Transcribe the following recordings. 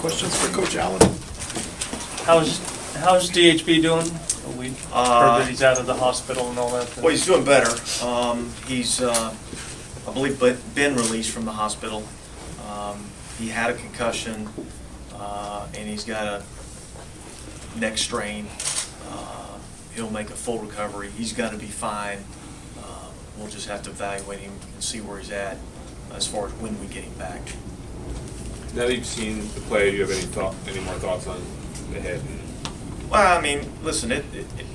questions for Coach Allen? How's DHB doing? We heard that he's out of the hospital and all that. Well, he's doing better. He's, I believe, been released from the hospital. He had a concussion, and he's got a neck strain. He'll make a full recovery. He's going to be fine. We'll just have to evaluate him and see where he's at as far as when we get him back. Now that you've seen the play, do you have any more thoughts on the head? Well, I mean, listen,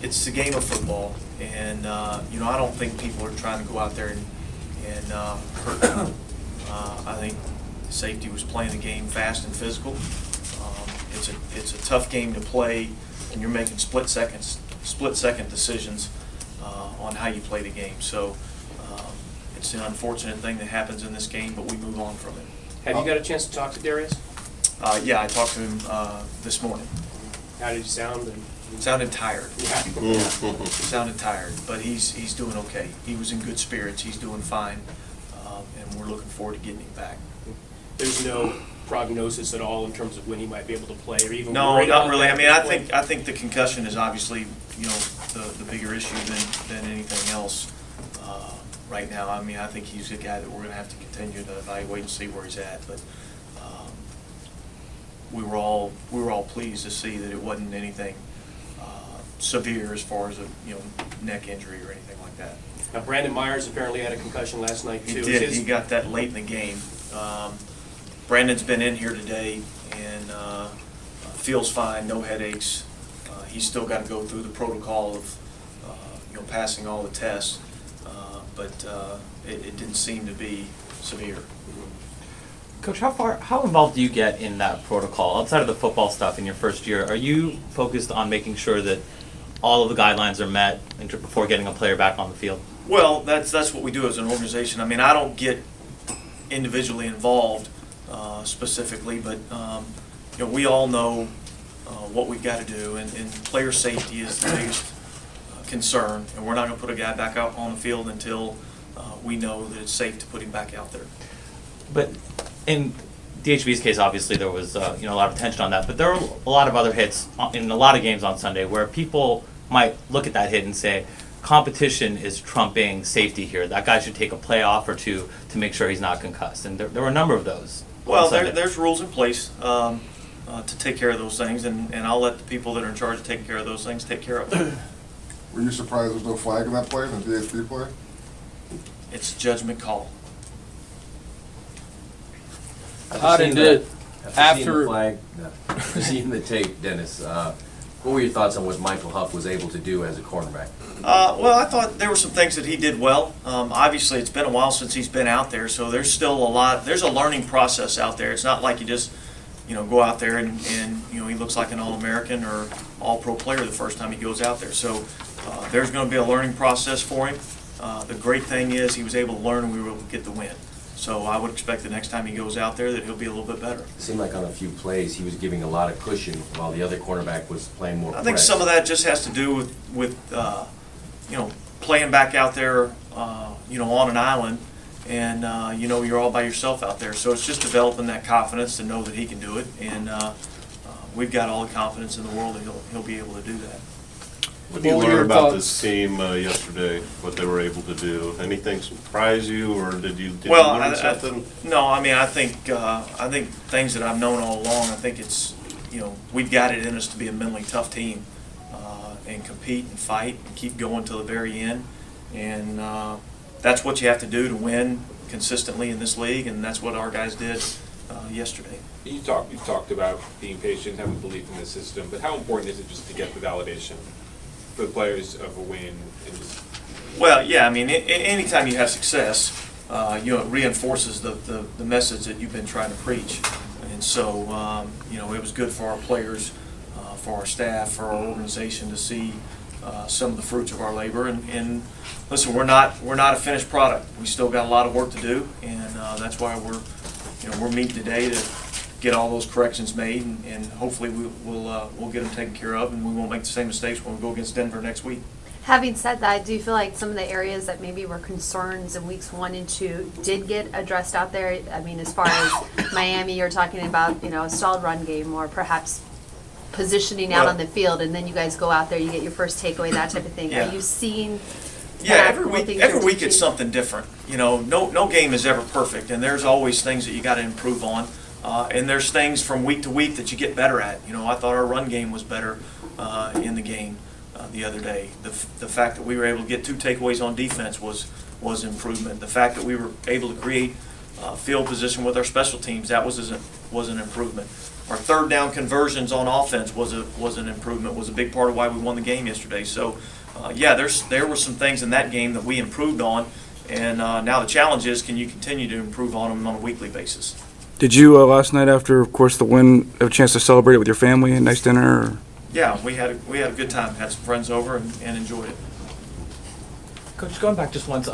it's the game of football, and I don't think people are trying to go out there and hurt him. I think safety was playing the game fast and physical. It's a tough game to play, and you're making split-second decisions on how you play the game. So it's an unfortunate thing that happens in this game, but we move on from it. Have you got a chance to talk to Darius? Yeah, I talked to him this morning. How did he sound? He sounded tired. Yeah. He sounded tired, but he's doing okay. He was in good spirits. He's doing fine, and we're looking forward to getting him back. There's no prognosis at all in terms of when he might be able to play, or even no, not really. I mean, I think the concussion is obviously the bigger issue than anything else right now. I mean, I think he's a guy that we're going to have to continue to evaluate and see where he's at. But we were all pleased to see that it wasn't anything severe as far as a neck injury or anything like that. Now, Brandon Myers apparently had a concussion last night too. He did. He got that late in the game. Brandon's been in here today and feels fine, no headaches. He's still got to go through the protocol of passing all the tests, but it didn't seem to be severe. Coach, how involved do you get in that protocol outside of the football stuff in your first year? Are you focused on making sure that all of the guidelines are met before getting a player back on the field? Well, that's what we do as an organization. I mean, I don't get individually involved specifically, but we all know what we've got to do, and player safety is the biggest concern, and we're not going to put a guy back out on the field until we know that it's safe to put him back out there. But in DHB's case, obviously there was a lot of attention on that, but there were a lot of other hits in a lot of games on Sunday where people might look at that hit and say, competition is trumping safety here. That guy should take a play off or two to make sure he's not concussed. And there were a number of those. Well, there's rules in place to take care of those things, and I'll let the people that are in charge of taking care of those things take care of them. Were you surprised there's no flag in that play, in the DHB play? It's a judgment call. After seeing the tape, Dennis, what were your thoughts on what Michael Huff was able to do as a cornerback? Well, I thought there were some things that he did well. Obviously, it's been a while since he's been out there, so there's still there's a learning process out there. It's not like you just, go out there and he looks like an All-American or All-Pro player the first time he goes out there. So there's going to be a learning process for him. The great thing is he was able to learn and we were able to get the win. So I would expect the next time he goes out there that he'll be a little bit better. It seemed like on a few plays he was giving a lot of cushion while the other cornerback was playing more press. I think some of that just has to do with playing back out there, on an island, and you're all by yourself out there. So it's just developing that confidence to know that he can do it, and we've got all the confidence in the world that he'll be able to do that. What did you learn about this team yesterday, what they were able to do? Anything surprise you, or did you learn something? No, I mean, I think things that I've known all along, I think it's, we've got it in us to be a mentally tough team and compete and fight and keep going till the very end. And that's what you have to do to win consistently in this league, and that's what our guys did yesterday. You talked about being patient, having belief in the system, but how important is it just to get the validation for the players of a win? Well, yeah, I mean, anytime you have success, it reinforces the message that you've been trying to preach. And so, it was good for our players, for our staff, for our organization to see some of the fruits of our labor. And listen, we're not a finished product. We still got a lot of work to do, and that's why we're meeting today to get all those corrections made, and hopefully we'll get them taken care of, and we won't make the same mistakes when we go against Denver next week. Having said that, do you feel like some of the areas that maybe were concerns in weeks 1 and 2 did get addressed out there? I mean, as far as Miami, you're talking about, a stalled run game or perhaps positioning out Well- on the field, and then you guys go out there, you get your first takeaway, that type of thing. Yeah. Are you seeing Yeah, that every from week, things you're every week teaching? it's something different. No game is ever perfect, and there's always things that you got to improve on. And there's things from week to week that you get better at. I thought our run game was better in the game the other day. The fact that we were able to get 2 takeaways on defense was improvement. The fact that we were able to create field position with our special teams, that was an improvement. Our third down conversions on offense was an improvement, was a big part of why we won the game yesterday. So, there were some things in that game that we improved on, and now the challenge is, can you continue to improve on them on a weekly basis? Did you, last night after, of course, the win, have a chance to celebrate it with your family, a nice dinner? Or? Yeah, we had a good time, had some friends over and enjoyed it. Coach, going back just once,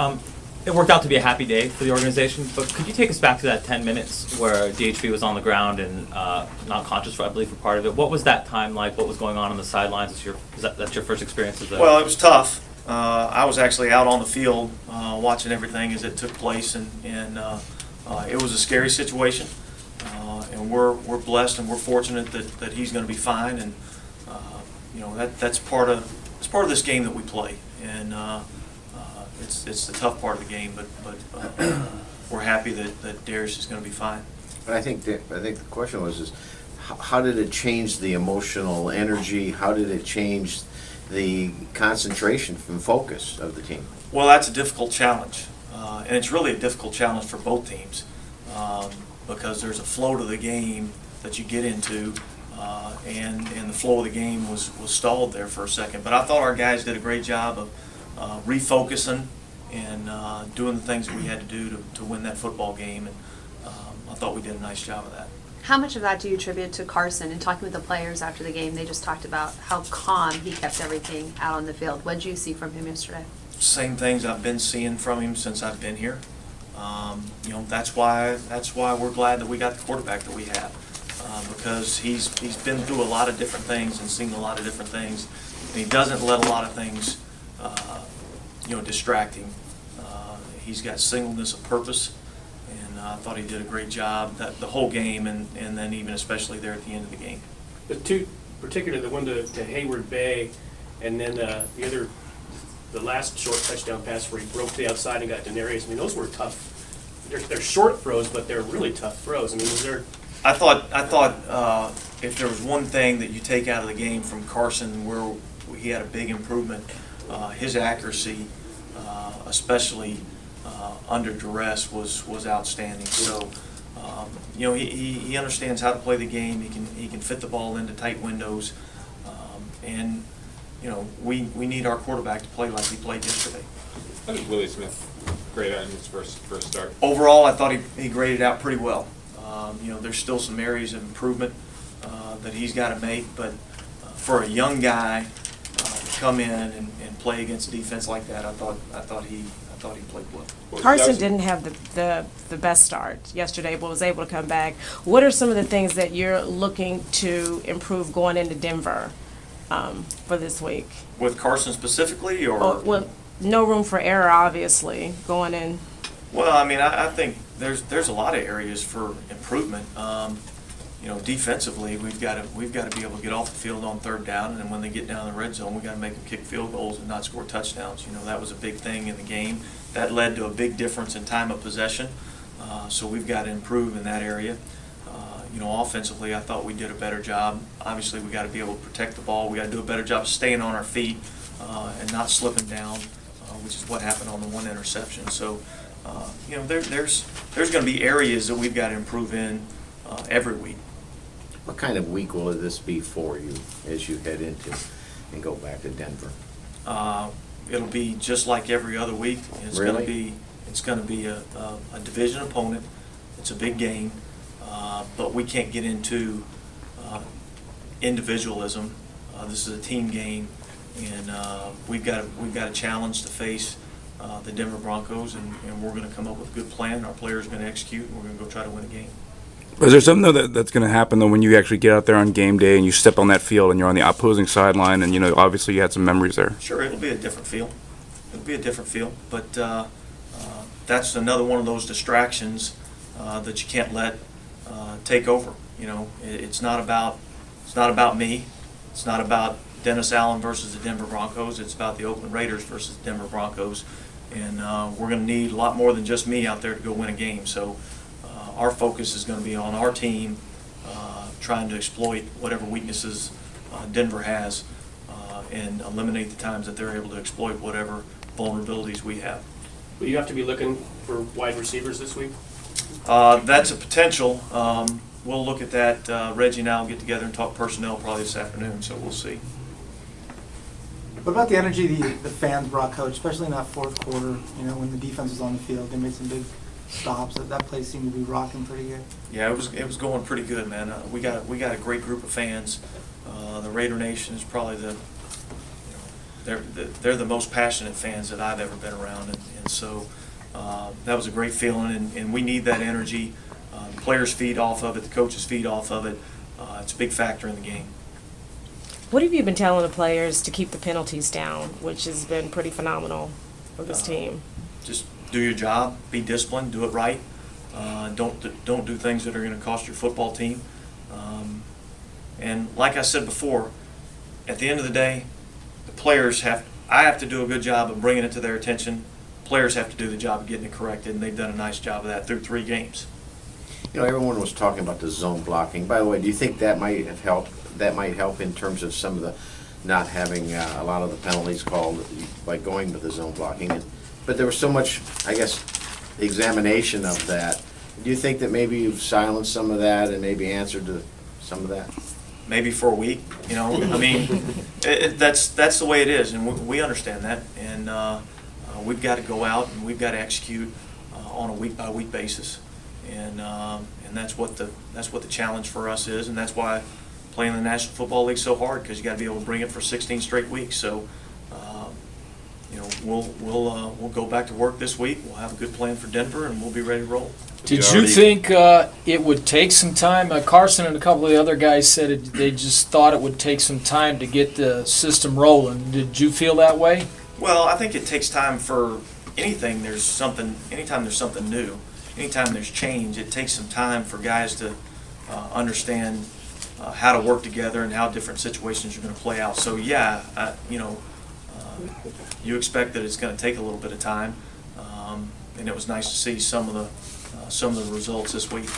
it worked out to be a happy day for the organization, but could you take us back to that 10 minutes where DHB was on the ground and not conscious, I believe, for part of it? What was that time like? What was going on the sidelines? That's your first experience as a... Well, it was tough. I was actually out on the field watching everything as it took place, and it was a scary situation. And we're blessed and we're fortunate that he's going to be fine, and that's part of this game that we play, and it's the tough part of the game, but we're happy that Darius is going to be fine. But I think the question was how did it change the emotional energy? How did it change the concentration and focus of the team? Well, that's a difficult challenge, and it's really a difficult challenge for both teams, because there's a flow to the game that you get into, and the flow of the game was stalled there for a second. But I thought our guys did a great job of refocusing and doing the things that we had to do to win that football game, and I thought we did a nice job of that. How much of that do you attribute to Carson? And talking with the players after the game, they just talked about how calm he kept everything out on the field. What did you see from him yesterday? Same things I've been seeing from him since I've been here. That's why we're glad that we got the quarterback that we have, because he's been through a lot of different things and seen a lot of different things, and he doesn't let a lot of things distract him. He's got singleness of purpose, and I thought he did a great job the whole game, and then even especially there at the end of the game. The two, particularly the one to Hayward Bay, and then the last short touchdown pass where he broke to the outside and got Denarius. I mean, those were tough. They're short throws, but they're really tough throws. I mean, was there? I thought if there was one thing that you take out of the game from Carson, where he had a big improvement, his accuracy, especially under duress, was outstanding. So, he understands how to play the game. He can fit the ball into tight windows, and we need our quarterback to play like he played yesterday. How did Willie Smith grade out in his first start? Overall, I thought he graded out pretty well. There's still some areas of improvement that he's got to make, but for a young guy to come in and play against a defense like that, I thought he played well. Carson didn't have the best start yesterday, but was able to come back. What are some of the things that you're looking to improve going into Denver for this week? With Carson specifically, or? Well, no room for error, obviously, going in. Well, I mean, I think there's a lot of areas for improvement. Defensively, we've got to be able to get off the field on third down, and then when they get down in the red zone, we got to make them kick field goals and not score touchdowns. That was a big thing in the game. That led to a big difference in time of possession. So we've got to improve in that area. Offensively, I thought we did a better job. Obviously, we got to be able to protect the ball. We got to do a better job of staying on our feet and not slipping down, which is what happened on the one interception. So, there's going to be areas that we've got to improve in every week. What kind of week will this be for you as you head into and go back to Denver? It'll be just like every other week. It's Really? going to be a division opponent. It's a big game, but we can't get into individualism. This is a team game, and we've got a challenge to face the Denver Broncos, and we're going to come up with a good plan. Our players are going to execute, and we're going to go try to win the game. Is there something though that's going to happen though when you actually get out there on game day and you step on that field and you're on the opposing sideline and obviously you had some memories there? Sure, it'll be a different feel. It'll be a different feel, but that's another one of those distractions that you can't let take over. It's not about me. It's not about Dennis Allen versus the Denver Broncos. It's about the Oakland Raiders versus the Denver Broncos, and we're going to need a lot more than just me out there to go win a game. So our focus is going to be on our team trying to exploit whatever weaknesses Denver has and eliminate the times that they're able to exploit whatever vulnerabilities we have. Will you have to be looking for wide receivers this week? That's a potential. We'll look at that. Reggie and I will get together and talk personnel probably this afternoon, so we'll see. What about the energy the fans brought, Coach, especially in that fourth quarter, when the defense was on the field? They made some big stops. That place seemed to be rocking pretty good. Yeah, it was going pretty good, man. We got a great group of fans. The Raider Nation is probably they're the most passionate fans that I've ever been around, and so that was a great feeling, and we need that energy. The players feed off of it, the coaches feed off of it. It's a big factor in the game. What have you been telling the players to keep the penalties down, which has been pretty phenomenal for this team? Just do your job, be disciplined, do it right. Don't do things that are going to cost your football team. And like I said before, at the end of the day, the players I have to do a good job of bringing it to their attention. Players have to do the job of getting it corrected, and they've done a nice job of that through 3 games. Everyone was talking about the zone blocking. By the way, do you think that might have helped? That might help in terms of some of the not having a lot of the penalties called by going with the zone blocking. But there was so much, I guess, examination of that. Do you think that maybe you've silenced some of that and maybe answered to some of that? Maybe for a week, I mean, that's the way it is, and we understand that, and we've got to go out and we've got to execute on a week-by-week basis, and that's what the challenge for us is, and that's why playing in the National Football League is so hard, because you got to be able to bring it for 16 straight weeks. So, we'll go back to work this week. We'll have a good plan for Denver, and we'll be ready to roll. Did you think it would take some time? Carson and a couple of the other guys said they just thought it would take some time to get the system rolling. Did you feel that way? Well, I think it takes time for anything. Anytime there's something new, anytime there's change, it takes some time for guys to understand how to work together and how different situations are going to play out. So yeah, you expect that it's going to take a little bit of time, and it was nice to see some of the results this week.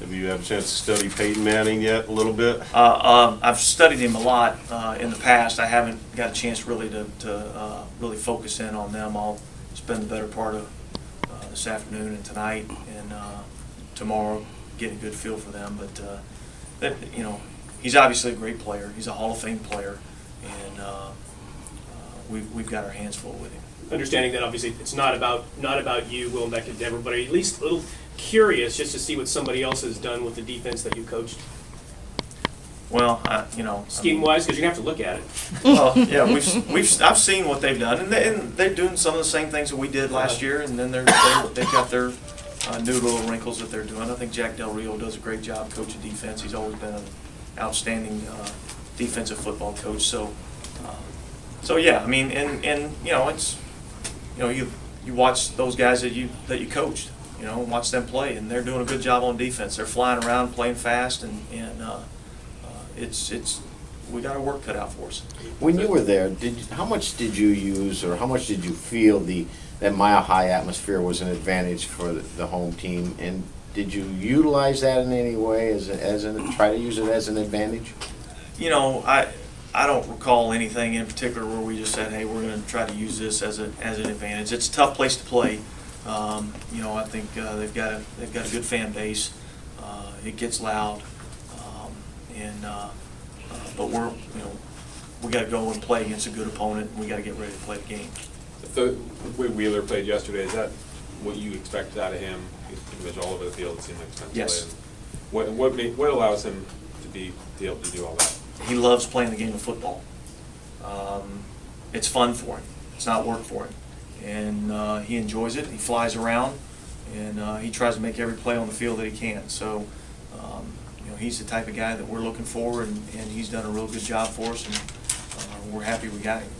Have you had a chance to study Peyton Manning yet a little bit? I've studied him a lot in the past. I haven't got a chance really to really focus in on them. I'll spend the better part of this afternoon and tonight and tomorrow getting a good feel for them. But he's obviously a great player. He's a Hall of Fame player, and we've got our hands full with him. Understanding that obviously it's not about you going back to Denver, but at least a little curious just to see what somebody else has done with the defense that you coached. Well, scheme-wise, because you have to look at it. Well, yeah, I've seen what they've done, and they're doing some of the same things that we did last year, and then they've got their new little wrinkles that they're doing. I think Jack Del Rio does a great job coaching defense. He's always been an outstanding defensive football coach. So yeah, I mean, and it's you watch those guys that you coached, watch them play, and they're doing a good job on defense. They're flying around, playing fast, and it's we got our work cut out for us. When you were there, how much did you use, or how much did you feel that Mile High atmosphere was an advantage for the home team, and did you utilize that in any way try to use it as an advantage? I don't recall anything in particular where we just said, hey, we're going to try to use this as an advantage. It's a tough place to play. I think they've got a good fan base. It gets loud, but we got to go and play against a good opponent, and we got to get ready to play the game. The way Wheeler played yesterday, is that what you expected out of him? He's pretty much all over the field. It seemed like defensive yes. Play. What allows him to be able to do all that? He loves playing the game of football. It's fun for him. It's not work for him, and he enjoys it. He flies around, and he tries to make every play on the field that he can. So You know, he's the type of guy that we're looking for, and he's done a real good job for us, and we're happy we got him.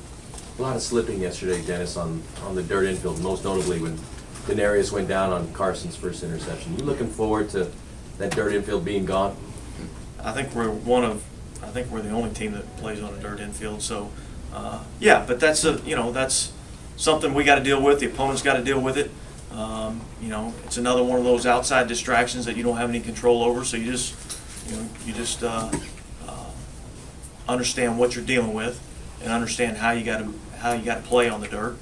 A lot of slipping yesterday, Dennis, on the dirt infield, most notably when Denarius went down on Carson's first interception. You looking forward to that dirt infield being gone? I think we're the only team that plays on a dirt infield. So, yeah, but that's that's something we got to deal with. The opponent's got to deal with it. You know, it's another one of those outside distractions that you don't have any control over. So you just understand what you're dealing with and understand how you got to play on the dirt,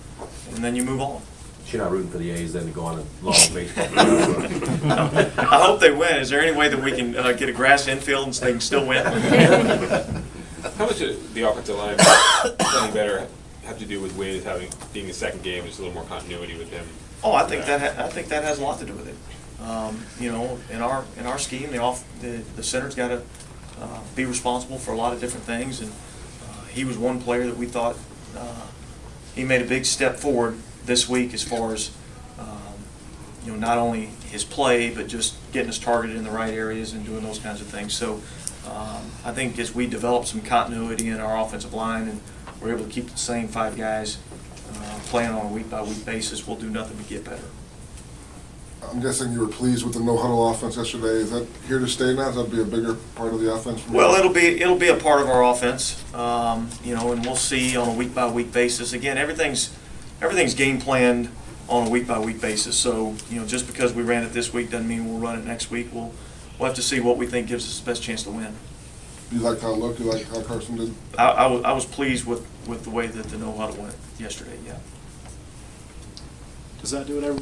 and then you move on. You're not rooting for the A's then to go on a long baseball. I hope they win. Is there any way that we can get a grass infield and they can still win? How much of the offensive line playing better have to do with Wiz being the second game, just a little more continuity with him? Oh, I think that has a lot to do with it. You know, in our scheme, the center's got to be responsible for a lot of different things, and he was one player that we thought he made a big step forward this week as far as you know, not only his play but just getting us targeted in the right areas and doing those kinds of things. So I think as we develop some continuity in our offensive line and we're able to keep the same 5 guys playing on a week-by-week basis, we'll do nothing but get better. I'm guessing you were pleased with the no-huddle offense yesterday. Is that here to stay now? Is that be a bigger part of the offense? Well, it'll be a part of our offense, you know, and we'll see on a week-by-week basis. Again, everything's game planned on a week-by-week basis. So, you know, just because we ran it this week doesn't mean we'll run it next week. We'll have to see what we think gives us the best chance to win. You liked how it looked? You liked how Carson did? I was pleased with the way that the no-huddle went yesterday, yeah. Does that do it, everybody?